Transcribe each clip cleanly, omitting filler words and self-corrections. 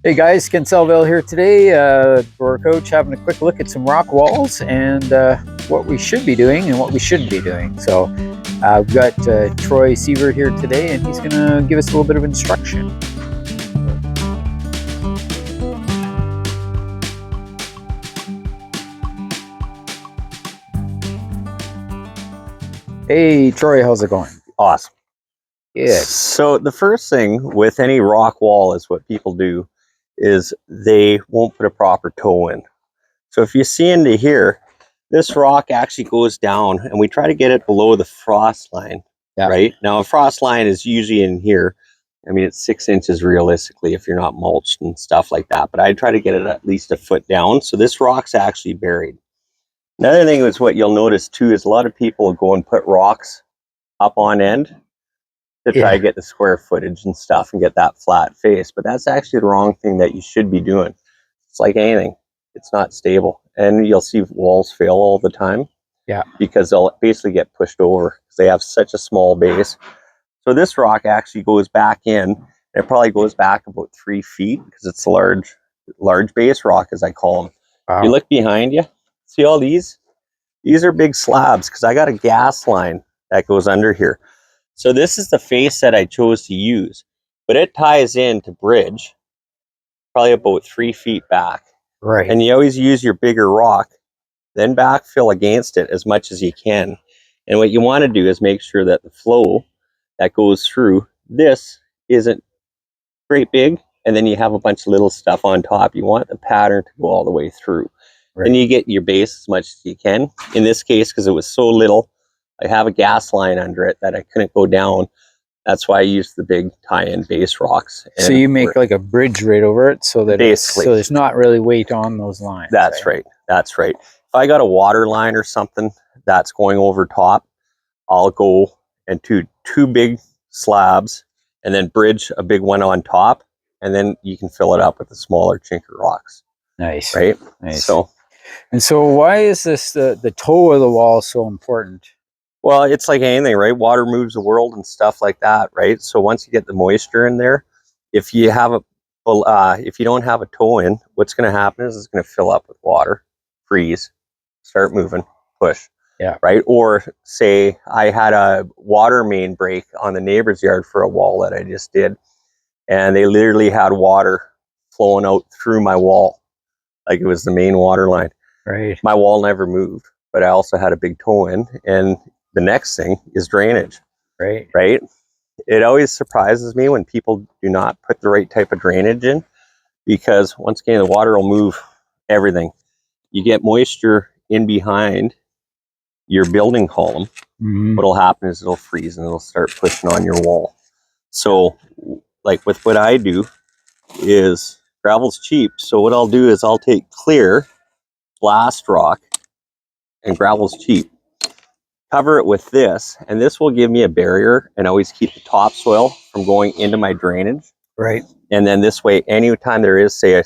Hey guys, Ken Selville here today for Coach, having a quick look at some rock walls and what we should be doing and what we shouldn't be doing. So we've got Troy Sievert here today, and he's going to give us a little bit of instruction. Hey Troy, how's it going? Awesome. Good. So the first thing with any rock wall is what people do is they won't put a proper toe in. So if you see into here, this rock actually goes down and we try to get it below the frost line, right? Now a frost line is usually in here. I mean, it's 6 inches realistically if you're not mulched and stuff like that, but I try to get it at least a foot down. So this rock's actually buried. Another thing is what you'll notice too is a lot of people go and put rocks up on end to try to get the square footage and stuff and get that flat face. But that's actually the wrong thing that you should be doing. It's like anything. It's not stable. And you'll see walls fail all the time. Yeah. Because they'll basically get pushed over because they have such a small base. So this rock actually goes back in. It probably goes back about 3 feet because it's a large base rock, as I call them. Wow. You look behind you, see all these? These are big slabs because I got a gas line that goes under here. So this is the face that I chose to use, but it ties in to bridge probably about 3 feet back. Right. And you always use your bigger rock, then backfill against it as much as you can. And what you want to do is make sure that the flow that goes through this isn't great big, and then you have a bunch of little stuff on top. You want the pattern to go all the way through. Right. And you get your base as much as you can. In this case, because it was so little, I have a gas line under it that I couldn't go down. That's why I used the big tie-in base rocks. So you make like a bridge right over it so that so there's not really weight on those lines. That's right. That's right. If I got a water line or something that's going over top, I'll go and do 2 big slabs and then bridge a big one on top, and then you can fill it up with the smaller chinker rocks. Nice. Right? Nice. So why is this the toe of the wall so important? Well, it's like anything, right? Water moves the world and stuff like that, right? So once you get the moisture in there, if you have if you don't have a toe in, what's going to happen is it's going to fill up with water, freeze, start moving, push. Yeah. Right. Or say I had a water main break on the neighbor's yard for a wall that I just did, and they literally had water flowing out through my wall, like it was the main water line. Right. My wall never moved, but I also had a big toe in, and the next thing is drainage. Right. Right. It always surprises me when people do not put the right type of drainage in, because once again, the water will move everything. You get moisture in behind your building column. Mm-hmm. What'll happen is it'll freeze and it'll start pushing on your wall. So like with what I do is gravel's cheap. So what I'll do is I'll take clear blast rock, and gravel's cheap. Cover it with this, and this will give me a barrier and always keep the topsoil from going into my drainage. Right. And then this way, anytime there is, say,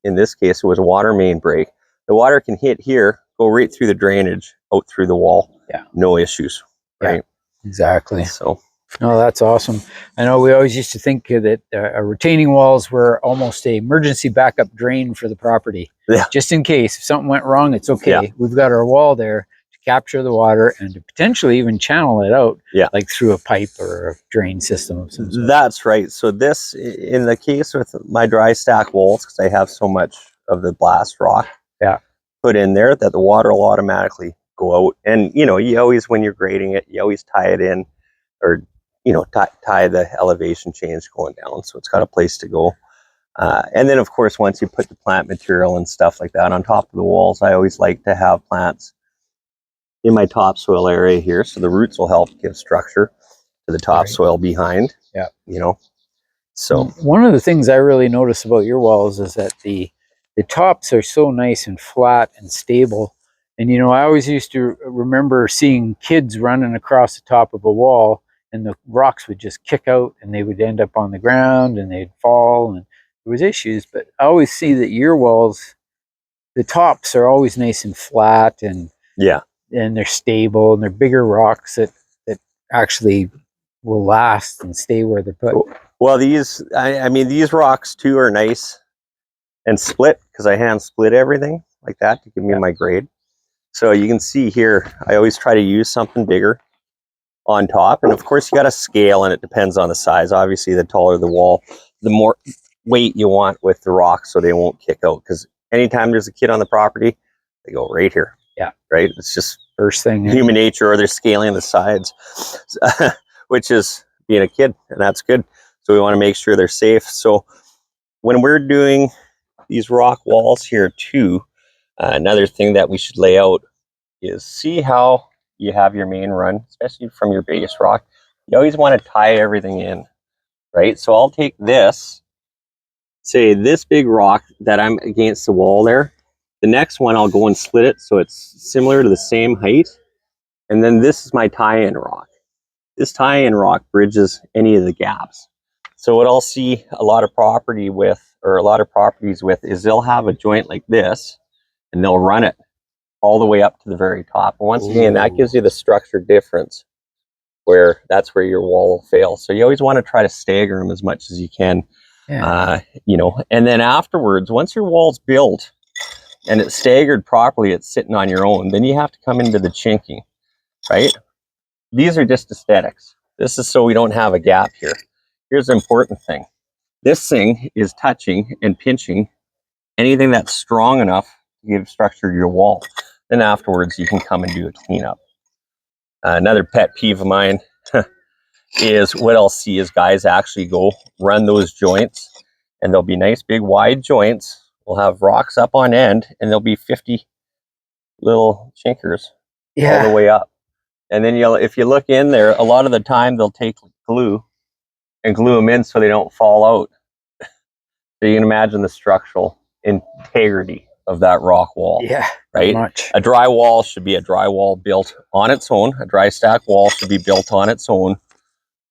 in this case, it was a water main break, the water can hit here, go right through the drainage, out through the wall. Yeah. No issues. Right. Yeah, exactly. So. No, that's awesome. I know we always used to think that retaining walls were almost an emergency backup drain for the property. Yeah. Just in case if something went wrong, it's okay. Yeah. We've got our wall there to capture the water and to potentially even channel it out, like through a pipe or a drain system of some sort. That's right. So this, in the case with my dry stack walls, because I have so much of the blast rock put in there, that the water will automatically go out. And, you know, you always, when you're grading it, you always tie it in, or you know, tie the elevation change going down, so it's got a place to go. And then, of course, once you put the plant material and stuff like that on top of the walls, I always like to have plants in my topsoil area here, so the roots will help give structure to the topsoil behind. Yeah, you know. So one of the things I really notice about your walls is that the tops are so nice and flat and stable. And you know, I always used to remember seeing kids running across the top of a wall, and the rocks would just kick out and they would end up on the ground and they'd fall, and there was issues. But I always see that your walls, the tops are always nice and flat, and and they're stable, and they're bigger rocks that actually will last and stay where they're put. Well, these, I mean, these rocks too are nice and split, because I hand split everything like that to give me my grade. So you can see here, I always try to use something bigger on top. And of course you got to scale, and it depends on the size. Obviously the taller the wall, the more weight you want with the rock so they won't kick out. Because anytime there's a kid on the property, they go right here. Yeah. Right? It's just First thing. human nature, or they're scaling the sides, which is being a kid, and that's good. So we want to make sure they're safe. So when we're doing these rock walls here too, another thing that we should lay out is, see how you have your main run, especially from your base rock. You always want to tie everything in, right? So I'll take this, say this big rock that I'm against the wall there. The next one I'll go and split it so it's similar to the same height. And then this is my tie-in rock. This tie-in rock bridges any of the gaps. So what I'll see a lot of property with, or a lot of properties with, is they'll have a joint like this and they'll run it all the way up to the very top. And once again, that gives you the structure difference, where that's where your wall will fail. So you always want to try to stagger them as much as you can. Yeah. You know, and then afterwards, once your wall's built and it's staggered properly, it's sitting on your own, then you have to come into the chinking, right? These are just aesthetics. This is so we don't have a gap here. Here's the important thing. This thing is touching and pinching anything that's strong enough to give structure to your wall. Then afterwards, you can come and do a cleanup. Another pet peeve of mine is what I'll see is guys actually go run those joints, and there'll be nice big wide joints. We'll have rocks up on end, and there'll be 50 little chinkers all the way up. And then if you look in there, a lot of the time they'll take glue and glue them in so they don't fall out. So you can imagine the structural integrity of that rock wall. Yeah, right? Much. A dry wall should be a dry wall built on its own. A dry stack wall should be built on its own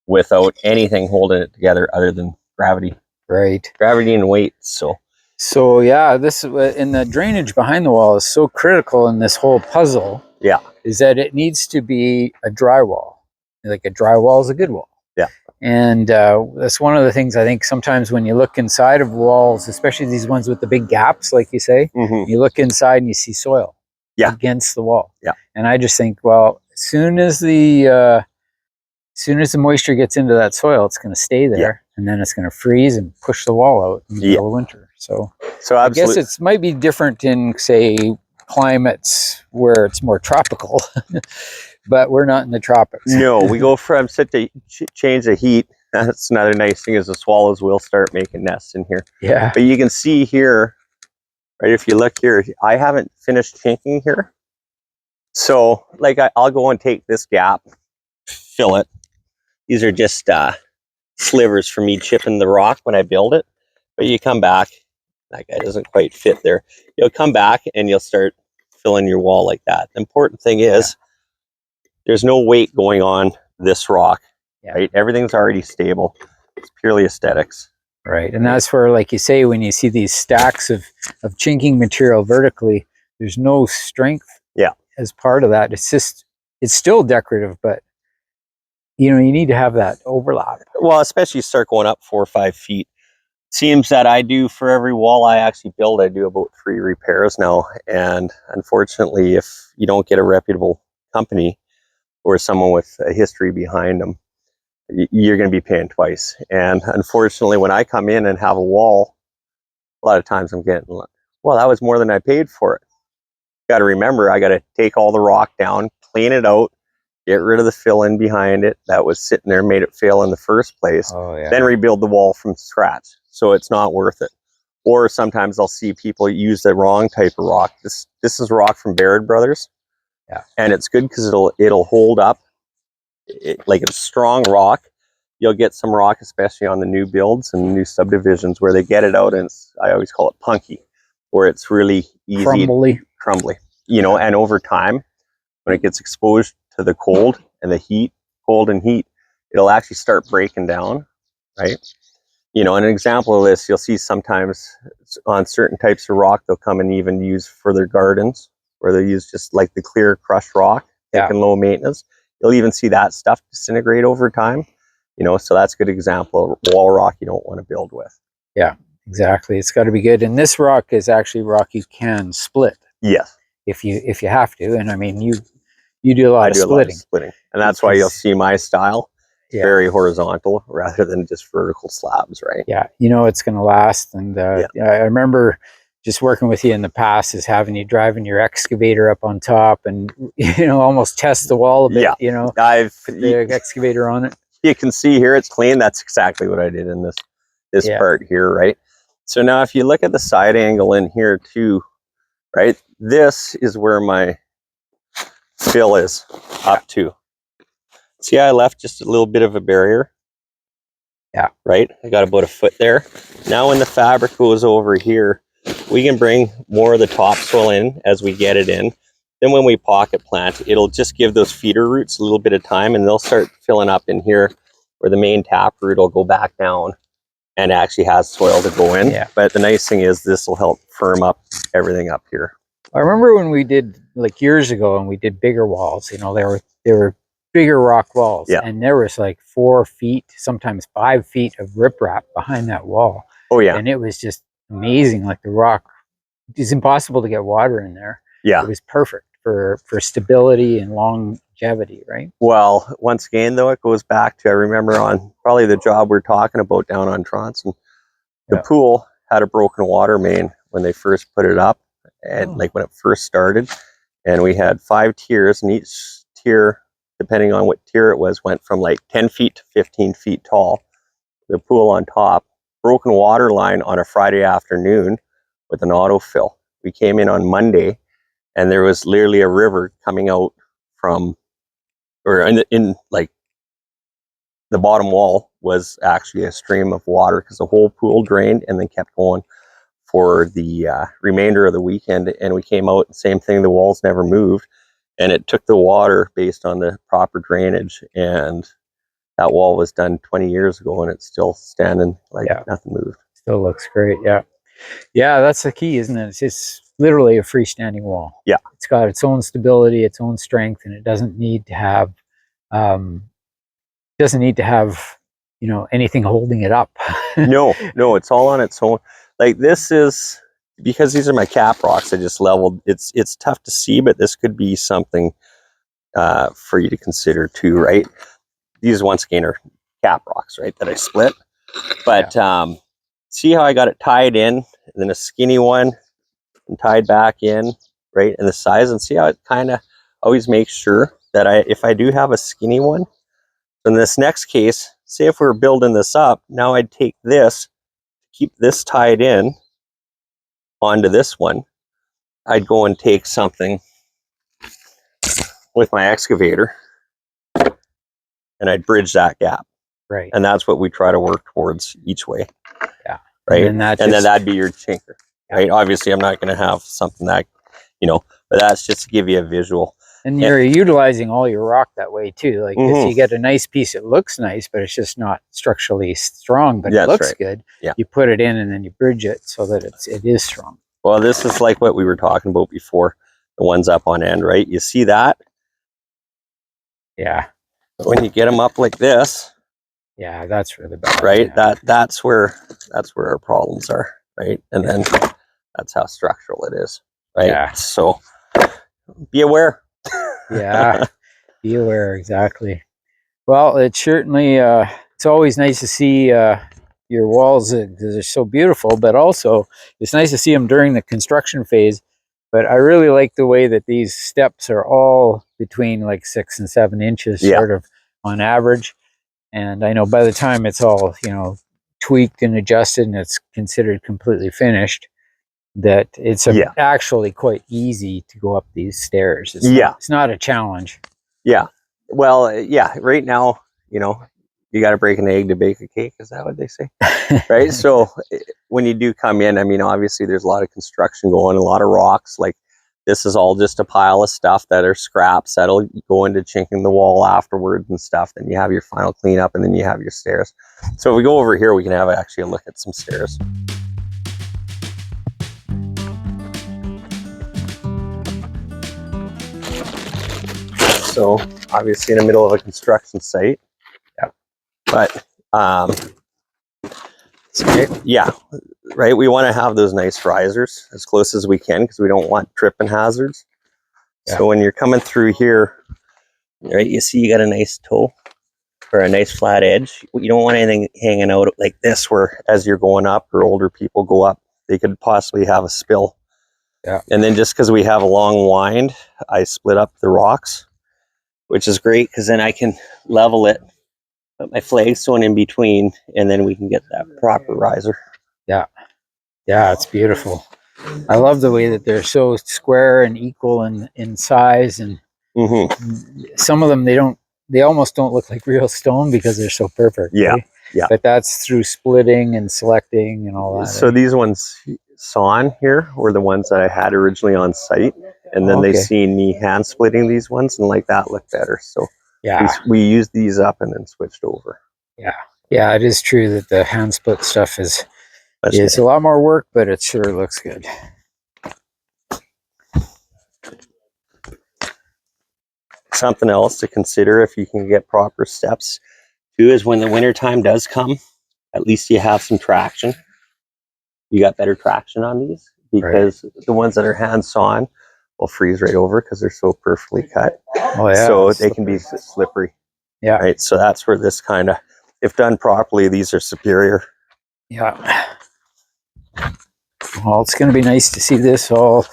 without anything holding it together other than gravity. Right. Gravity and weight. So yeah, this and the drainage behind the wall is so critical in this whole puzzle. Yeah. Is that it needs to be a dry wall. Like a dry wall is a good wall. Yeah. And that's one of the things I think sometimes when you look inside of walls, especially these ones with the big gaps, like you say, you look inside and you see soil against the wall. Yeah. And I just think, well, as soon as the moisture gets into that soil, it's going to stay there. Yeah. And then it's going to freeze and push the wall out in the middle of winter. So I guess it might be different in, say, climates where it's more tropical, but we're not in the tropics. No, we go from set to change the heat. That's another nice thing, is the swallows will start making nests in here. Yeah. But you can see here, right, if you look here, I haven't finished chinking here. So like I'll go and take this gap, fill it. These are just slivers for me chipping the rock when I build it. But you come back, that guy doesn't quite fit there. You'll come back and you'll start filling your wall like that. The important thing is there's no weight going on this rock, right? Everything's already stable. It's purely aesthetics. Right. And that's where, like you say, when you see these stacks of chinking material vertically, there's no strength as part of that. It's just, it's still decorative, but you know, you need to have that overlap. Well, especially start going up 4 or 5 feet. Seems that I do, for every wall I actually build, I do about 3 repairs now. And unfortunately, if you don't get a reputable company or someone with a history behind them, you're going to be paying twice. And unfortunately, when I come in and have a wall, a lot of times I'm getting, well, that was more than I paid for it. Got to remember, I got to take all the rock down, clean it out, get rid of the fill-in behind it that was sitting there, made it fail in the first place, then rebuild the wall from scratch. So it's not worth it. Or sometimes I'll see people use the wrong type of rock. This is rock from Baird Brothers. Yeah. And it's good because it'll hold up. Like it's strong rock. You'll get some rock, especially on the new builds and new subdivisions, where they get it out and I always call it punky, where it's really easy, crumbly, you know, and over time, when it gets exposed to the cold and the heat, cold and heat, it'll actually start breaking down, right? You know, an example of this, you'll see sometimes on certain types of rock, they'll come and even use for their gardens, where they use just like the clear crushed rock, taking low maintenance. You'll even see that stuff disintegrate over time. You know, so that's a good example of wall rock you don't want to build with. Yeah. exactly. It's got to be good. And this rock is actually rock you can split Yes, if you have to. And I mean, you do a lot I of do a lot of splitting. splitting, and that's why you'll Because- see my style. It's Yeah. very horizontal rather than just vertical slabs, right? Yeah, you know it's going to last. And Yeah. I remember just working with you in the past is having you driving your excavator up on top and almost test the wall a bit. Yeah. The excavator on it. You can see here it's clean. That's exactly what I did in this Yeah. part here, right? So now if you look at the side angle in here too, right? This is where my fill is up to. See how I left just a little bit of a barrier? Yeah. Right? I got about a foot there. Now when the fabric goes over here, we can bring more of the topsoil in as we get it in. Then when we pocket plant, it'll just give those feeder roots a little bit of time and they'll start filling up in here where the main tap root will go back down and actually has soil to go in. Yeah. But the nice thing is this will help firm up everything up here. I remember when we did like years ago and we did bigger walls, there were bigger rock walls. Yeah. And there was like 4 feet, sometimes 5 feet of riprap behind that wall. Oh yeah. And it was just amazing. Like the rock, it's impossible to get water in there. Yeah. It was perfect for stability and longevity, right? Well, once again, though, it goes back to, I remember on probably the job we're talking about down on Tronson, the pool had a broken water main when they first put it up, and like when it first started, and we had 5 tiers, and each tier, depending on what tier it was, went from like 10 feet to 15 feet tall. The pool on top, broken water line on a Friday afternoon with an autofill. We came in on Monday, and there was literally a river coming out from, or in like the bottom wall was actually a stream of water because the whole pool drained and then kept going for the remainder of the weekend. And we came out, same thing, the walls never moved, and it took the water based on the proper drainage. And that wall was done 20 years ago and it's still standing like nothing moved. Still looks great. Yeah. Yeah, that's the key, isn't it? It's just literally a freestanding wall. Yeah. It's got its own stability, its own strength, and it doesn't need to have anything holding it up. No, it's all on its own. Like this is, because these are my cap rocks I just leveled, it's tough to see, but this could be something for you to consider too, right? These once again are cap rocks, right, that I split. But see how I got it tied in, and then a skinny one and tied back in, right, and the size, and see how it kind of always makes sure that if I do have a skinny one, in this next case, say if we were building this up, now I'd take this, keep this tied in onto this one. I'd go and take something with my excavator and I'd bridge that gap. Right. And that's what we try to work towards each way. Yeah. Right. And then that'd be your chinker. Right. Obviously I'm not going to have something that, but that's just to give you a visual. And you're utilizing all your rock that way too. Like if you get a nice piece, it looks nice, but it's just not structurally strong, but it looks good. Yeah. You put it in and then you bridge it so that it is strong. Well, this is like what we were talking about before, the ones up on end, right? You see that? Yeah. When you get them up like this, yeah, that's really bad. Right? Yeah. That's where our problems are, right? And then that's how structural it is, right? Yeah. So be aware. Yeah, be aware, exactly. Well, it's certainly it's always nice to see your walls because they're so beautiful, but also it's nice to see them during the construction phase. But I really like the way that these steps are all between like 6 and 7 inches sort of on average. And I know by the time it's all tweaked and adjusted and it's considered completely finished, that it's actually quite easy to go up these stairs. It's not a challenge. Yeah. Well, right now, you got to break an egg to bake a cake. Is that what they say? Right. So when you do come in, I mean, obviously there's a lot of construction going, a lot of rocks. Like this is all just a pile of stuff that are scraps that'll go into chinking the wall afterwards and stuff. Then you have your final cleanup and then you have your stairs. So if we go over here, we can have actually a look at some stairs. So obviously in the middle of a construction site, but Okay. Yeah, right. We want to have those nice risers as close as we can because we don't want tripping hazards. Yeah. So when you're coming through here, right, you see you got a nice toe or a nice flat edge. You don't want anything hanging out like this where as you're going up or older people go up, they could possibly have a spill. Yeah. And then just because we have a long wind, I split up the rocks, which is great because then I can level it, put my flagstone in between, and then we can get that proper riser. Yeah. Yeah, it's beautiful. I love the way that they're so square and equal in size, and some of them they almost don't look like real stone because they're so perfect. Yeah, right? yeah. But that's through splitting and selecting and all that. So these ones sawn here were the ones that I had originally on site, and then they seen me hand splitting these ones and like that looked better. So yeah, we used these up and then switched over. yeah, it is true that the hand split stuff is a lot more work, but it sure looks good. Something else to consider if you can get proper steps too is when the winter time does come, at least you have some traction. You got better traction on these because the ones that are hand sawn will freeze right over because they're so perfectly cut. Oh yeah, so they can be slippery. Yeah. Right. So that's where this kind of, if done properly, these are superior. Yeah. Well, it's going to be nice to see this all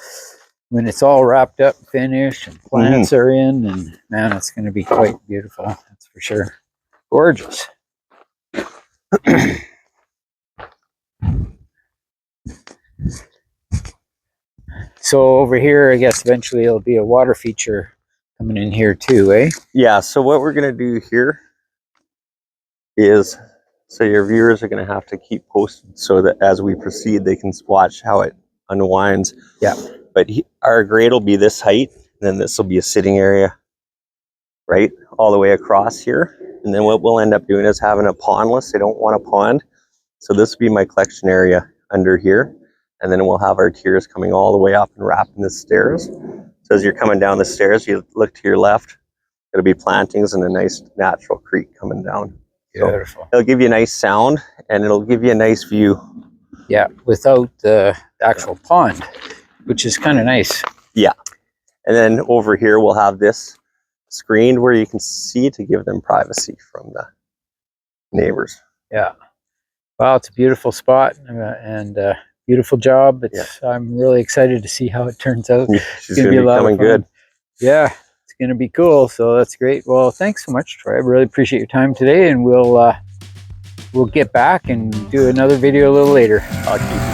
when it's all wrapped up, finished, and plants are in, and man, it's going to be quite beautiful. That's for sure. Gorgeous. So over here, I guess eventually it'll be a water feature coming in here too, eh? Yeah. So what we're going to do here is, so your viewers are going to have to keep posted so that as we proceed, they can watch how it unwinds. Yeah. But our grade will be this height, and then this will be a sitting area, right, all the way across here. And then what we'll end up doing is having a pondless. I don't want a pond. So this will be my collection area under here. And then we'll have our tiers coming all the way up and wrapping the stairs. So as you're coming down the stairs, you look to your left, it'll be plantings and a nice natural creek coming down. Beautiful. So it'll give you a nice sound and it'll give you a nice view. Yeah, without the actual pond, which is kind of nice. Yeah. And then over here, we'll have this screened where you can see to give them privacy from the neighbors. Yeah. Wow, it's a beautiful spot and beautiful job. I'm really excited to see how it turns out. She's going to be coming good. Yeah, it's going to be cool. So that's great. Well, thanks so much, Troy. I really appreciate your time today, and we'll get back and do another video a little later. I'll keep you.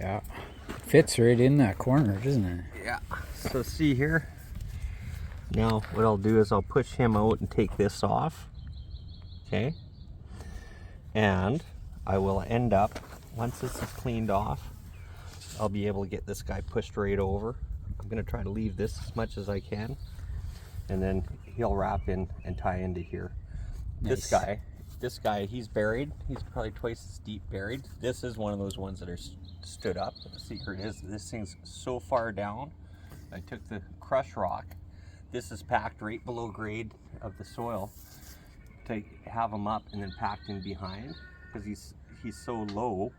Yeah. Fits right in that corner, doesn't it? Yeah. So see here. Now what I'll do is I'll push him out and take this off. Okay. And I will end up, once this is cleaned off, I'll be able to get this guy pushed right over. I'm going to try to leave this as much as I can. And then he'll wrap in and tie into here. Nice. This guy, he's buried. He's probably twice as deep buried. This is one of those ones that are stood up. The secret is this thing's so far down. I took the crush rock. This is packed right below grade of the soil to have him up and then packed in behind, because he's so low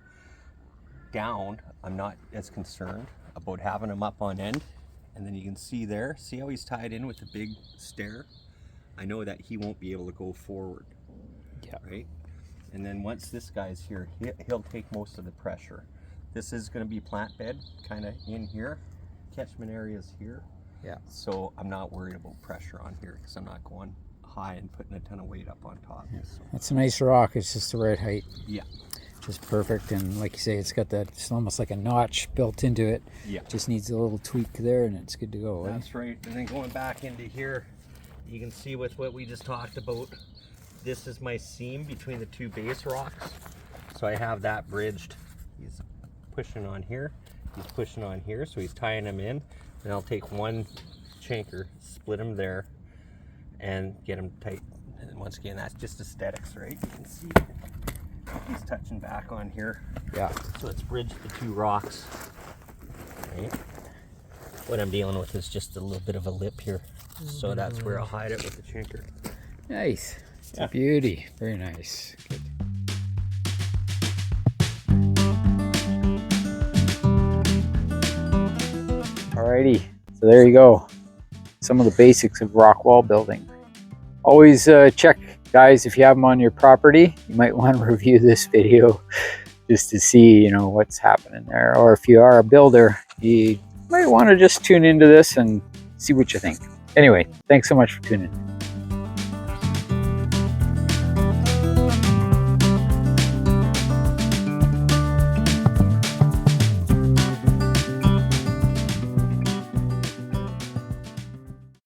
down. I'm not as concerned about having him up on end. And then you can see there, see how he's tied in with the big stair? I know that he won't be able to go forward. Yeah. Right? And then once this guy's here, he'll take most of the pressure. This is going to be plant bed kind of in here. Catchment area's here. Yeah. So I'm not worried about pressure on here because I'm not going high and putting a ton of weight up on top. Yeah. So. That's a nice rock. It's just the right height. Yeah. Just perfect. And like you say, it's got that, it's almost like a notch built into it. Yeah. Just needs a little tweak there and it's good to go. That's right. And then going back into here, you can see with what we just talked about, this is my seam between the two base rocks. So I have that bridged. He's pushing on here. He's pushing on here. So he's tying them in. And I'll take one chanker, split him there, and get him tight. And once again, that's just aesthetics, right? You can see he's touching back on here. Yeah. So it's bridged the two rocks. Right? What I'm dealing with is just a little bit of a lip here. So that's where I'll hide it with the chinker. Nice. It's a beauty. Very nice. Good. Alrighty. So there you go. Some of the basics of rock wall building. Always check, guys, if you have them on your property, you might want to review this video just to see, what's happening there. Or if you are a builder, you might want to just tune into this and see what you think. Anyway, thanks so much for tuning in.